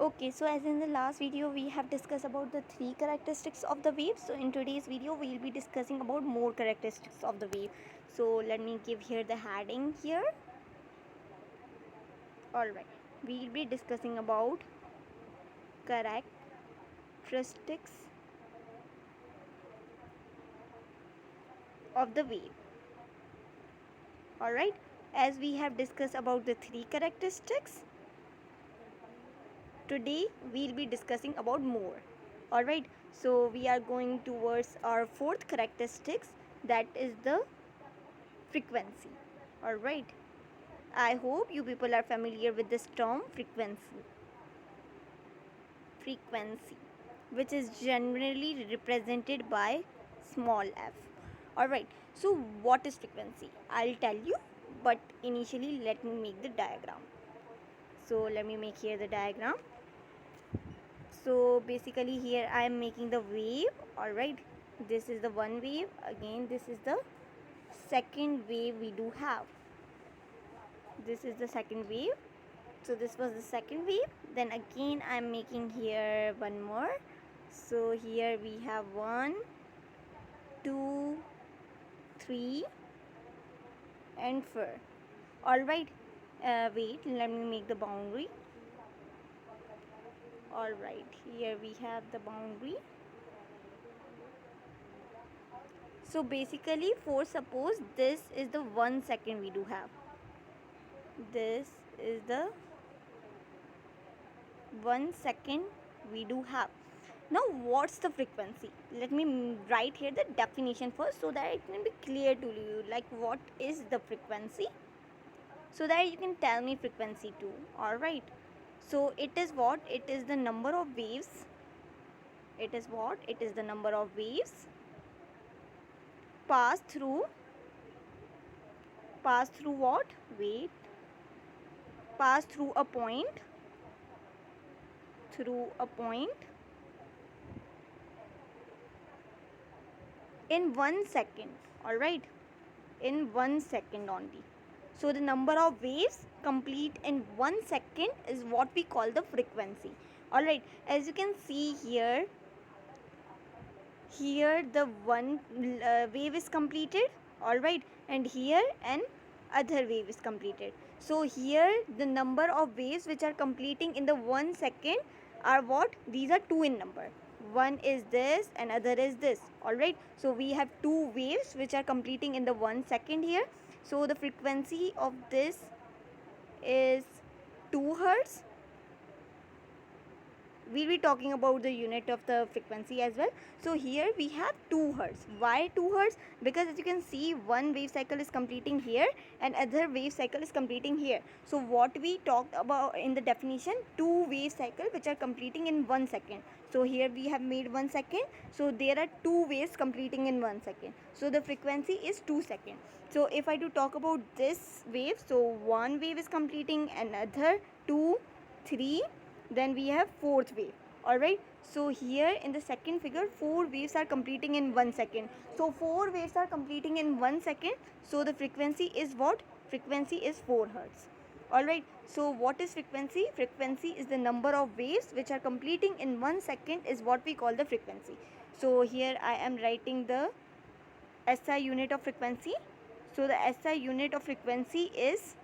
Okay, so as in the last video we have discussed about the three characteristics of the wave. So in today's video we will be discussing about more characteristics of the wave. So let me give here the heading here. Alright, we will be discussing about characteristics of the wave. Alright, as we have discussed about the three characteristics, today we will be discussing about more. Alright, so we are going towards our fourth characteristics, that is the frequency. Alright, I hope you people are familiar with this term frequency, which is generally represented by small f. Alright, so what is frequency? I'll tell you, but initially let me make the diagram. So let me make here the diagram. So basically here I am making the wave. Alright, this is the one wave, again this is the second wave we do have. This is the second wave. So this was the second wave. Then again I am making here one more. So here we have 1, 2, 3 and 4. Alright, wait, let me make the boundary. Alright, here we have the boundary. So basically, for suppose this is the 1 second we do have. This is the 1 second we do have. Now what's the frequency? Let me write here the definition first so that it can be clear to you, like what is the frequency, so that you can tell me frequency too. Alright, so it is what? It is the number of waves. It is what? It is the number of waves pass through what? Wait, pass through a point in 1 second. Alright, in 1 second only. So the number of waves complete in 1 second is what we call the frequency. Alright, as you can see here the one wave is completed. Alright, and here an other wave is completed. So here the number of waves which are completing in the 1 second are what? These are 2 in number. One is this and other is this. Alright, so we have 2 waves which are completing in the 1 second here. So the frequency of this is 2 hertz. We'll be talking about the unit of the frequency as well. So here we have 2 hertz. Why 2 hertz? Because as you can see, one wave cycle is completing here and other wave cycle is completing here. So what we talked about in the definition, 2 wave cycle which are completing in 1 second. So here we have made 1 second. So there are 2 waves completing in 1 second. So the frequency is 2 seconds. So if I do talk about this wave, so one wave is completing, another 2, 3, then we have fourth wave. Alright, so here in the second figure 4 waves are completing in 1 second. So 4 waves are completing in 1 second. So the frequency is what? Frequency is 4 hertz. Alright, so what is frequency? Frequency is the number of waves which are completing in 1 second is what we call the frequency. So here I am writing the SI unit of frequency. So the SI unit of frequency is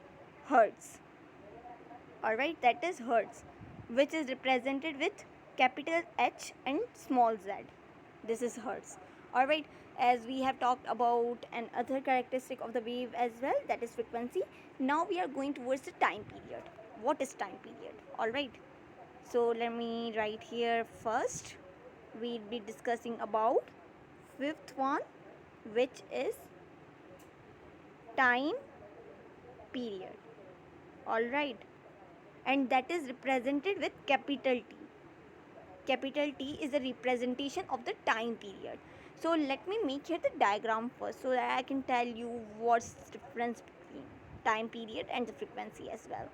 hertz. Alright, that is hertz, which is represented with capital H and small z. This is hertz. Alright, as we have talked about another characteristic of the wave as well, that is frequency. Now we are going towards the time period. What is time period? Alright, so let me write here first. We'll be discussing about fifth one, which is time period. Alright, and that is represented with capital T. Capital T is a representation of the time period. So let me make here the diagram first so that I can tell you what's the difference between time period and the frequency as well.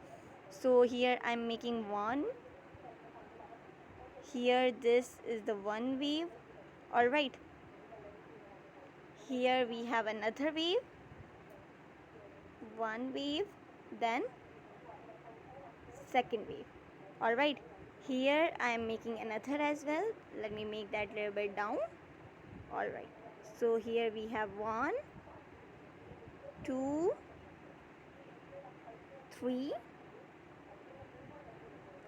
So here I am making one. Here this is the one wave. Alright. Here we have another wave. One wave, then second wave. Alright, Here I am making another as well. Let me make that little bit down. Alright, so here we have 1, 2, 3.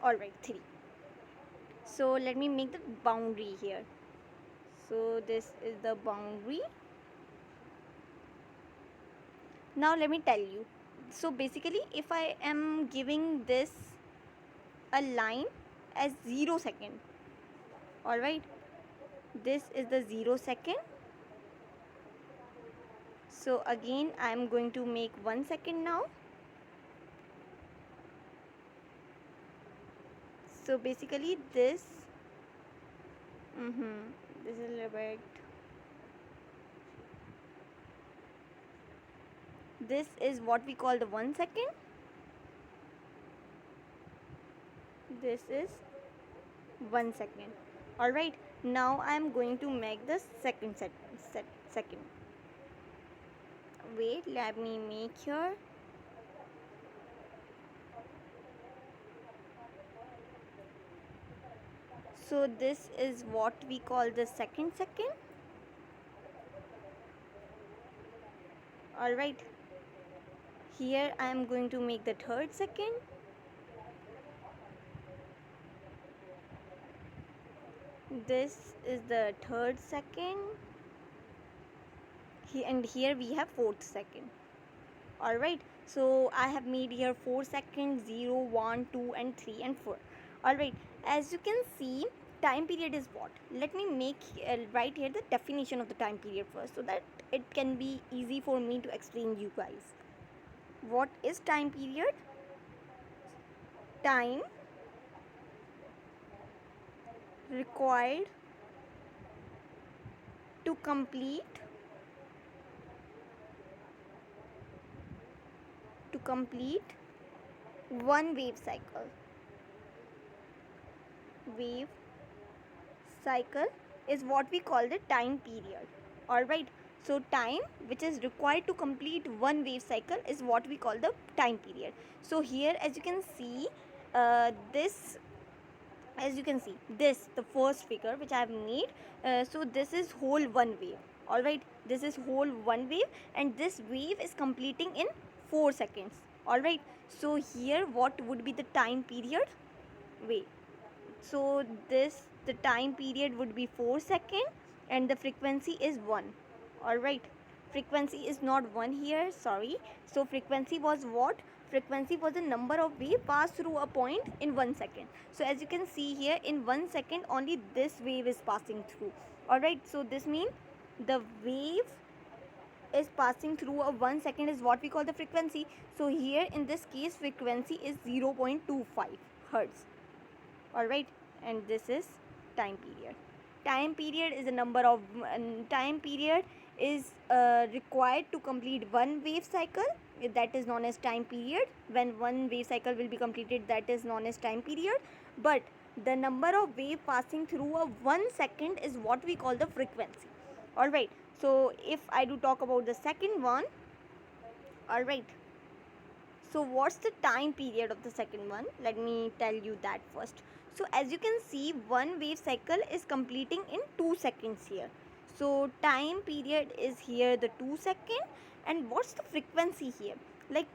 Alright, 3. So let me make the boundary here. So this is the boundary. Now let me tell you. So basically if I am giving this a line as 0 second, alright, this is the 0 second. So again I am going to make 1 second now. So basically this this is a little bit, this is what we call the 1 second. This is 1 second. Alright, now I am going to make the second second. Wait, let me make here. So this is what we call the second. Alright, here I am going to make the third second. This is the third second. And here we have fourth second. Alright, so I have made here 4 seconds, 0, 1, 2 and 3 and 4. Alright, as you can see, time period is what? Let me make write here the definition of the time period first, so that it can be easy for me to explain you guys. What is time period? Time required to complete one wave cycle. Wave cycle is what we call the time period. Alright, so time which is required to complete one wave cycle is what we call the time period. So here as you can see, this the first figure which I have made, so this is whole one wave. Alright, this is whole one wave and this wave is completing in 4 seconds. Alright, so here what would be the time period? Wait, so the time period would be 4 seconds and the frequency is 1. Alright, frequency is not 1 here, sorry. So frequency was what? Frequency was the number of wave passed through a point in 1 second. So as you can see here, in 1 second only this wave is passing through. Alright, so this means the wave is passing through a 1 second is what we call the frequency. So here in this case frequency is 0.25 hertz. Alright, and this is time period. Time period is a number of time period is required to complete one wave cycle, that is known as time period. When one wave cycle will be completed, that is known as time period. But the number of wave passing through a 1 second is what we call the frequency. Alright, so if I do talk about the second one, alright, so what's the time period of the second one? Let me tell you that first. So as you can see, one wave cycle is completing in 2 seconds here. So time period is here the 2 second. And what's the frequency here? Like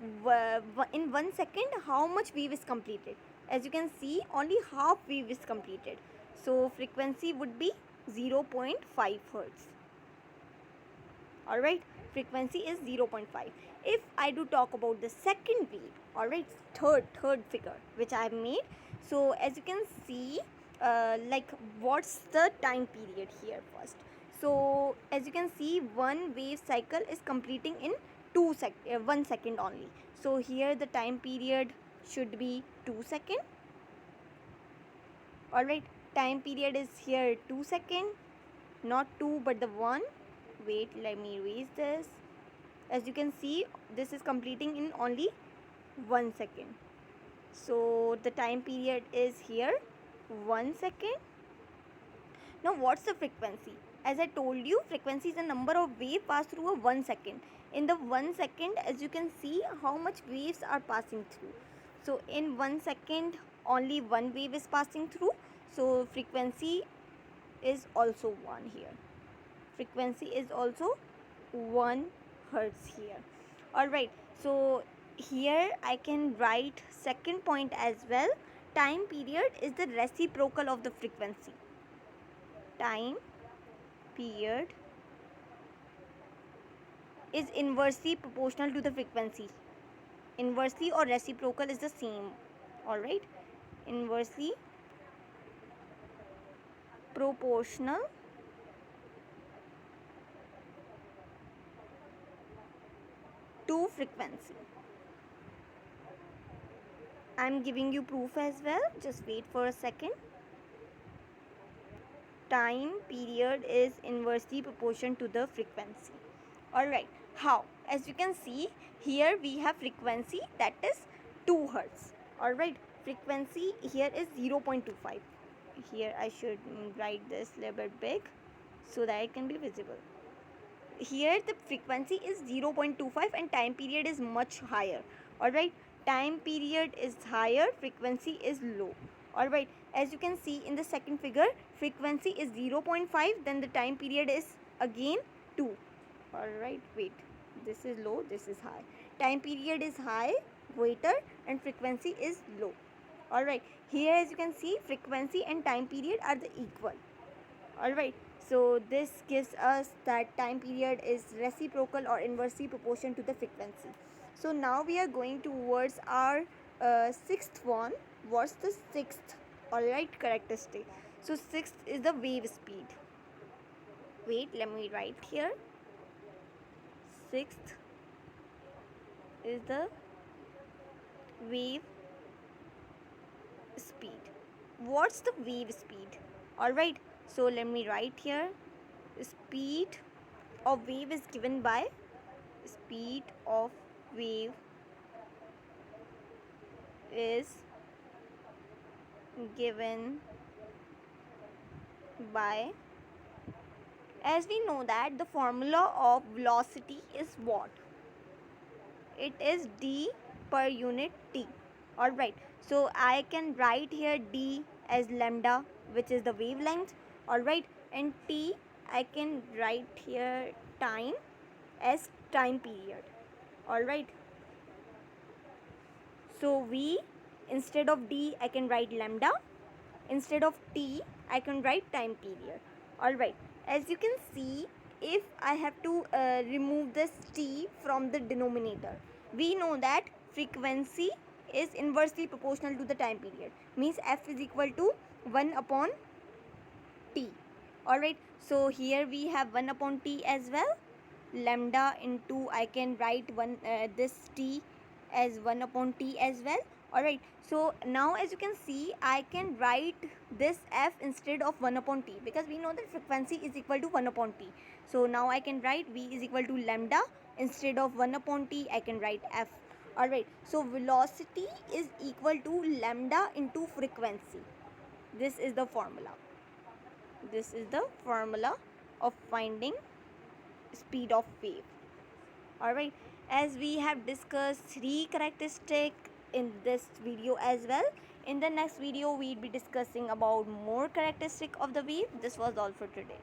in 1 second, how much wave is completed? As you can see, only half wave is completed. So frequency would be 0.5 hertz. Alright, frequency is 0.5. If I do talk about the second wave, alright, third figure which I have made. So as you can see, like what's the time period here first? So as you can see, one wave cycle is completing in 1 second only. So here the time period should be 2 seconds. Alright, time period is here 2 seconds, not 2 but the 1. Wait, let me erase this. As you can see, this is completing in only 1 second. So the time period is here 1 second. Now what's the frequency? As I told you, frequency is the number of waves passed through a 1 second. In the 1 second, as you can see, how much waves are passing through. So in 1 second, only one wave is passing through, so frequency is also 1 here. Frequency is also 1 hertz here. Alright, so here I can write second point as well. Time period is the reciprocal of the frequency. Time period is inversely proportional to the frequency. Inversely or reciprocal is the same. Alright, inversely proportional to frequency. I am giving you proof as well, just wait for a second. Time period is inversely proportional to the frequency. Alright, how? As you can see, here we have frequency that is 2 hertz. Alright, frequency here is 0.25. Here I should write this a little bit big so that it can be visible. Here the frequency is 0.25 and time period is much higher. Alright, time period is higher, frequency is low. Alright, as you can see in the second figure, frequency is 0.5, then the time period is again 2. Alright, wait, this is low, this is high. Time period is high, greater, and frequency is low. Alright, here as you can see, frequency and time period are the equal. Alright, so this gives us that time period is reciprocal or inversely proportional to the frequency. So now we are going towards our sixth one. What's the sixth? Alright, characteristic. So sixth is the wave speed. Wait, let me write here. Sixth is the wave speed. What's the wave speed? Alright, so let me write here. Speed of wave is given by speed of wave is given by, as we know that the formula of velocity is what? It is d per unit t. Alright, so I can write here d as lambda, which is the wavelength. Alright, and t I can write here time as time period. Alright, so v, instead of d I can write lambda, instead of t I can write time period. Alright, as you can see, if I have to remove this t from the denominator, we know that frequency is inversely proportional to the time period, means f is equal to 1 upon t. Alright, so here we have 1 upon t as well. Lambda into, I can write this t as 1 upon t as well. Alright, so now as you can see, I can write this f instead of 1 upon t, because we know that frequency is equal to 1 upon t. So now I can write v is equal to lambda, instead of 1 upon t I can write f. Alright, so velocity is equal to lambda into frequency. This is the formula. This is the formula of finding speed of wave. Alright, as we have discussed 3 characteristics in this video as well, in the next video we'll be discussing about more characteristic of the wave. This was all for today.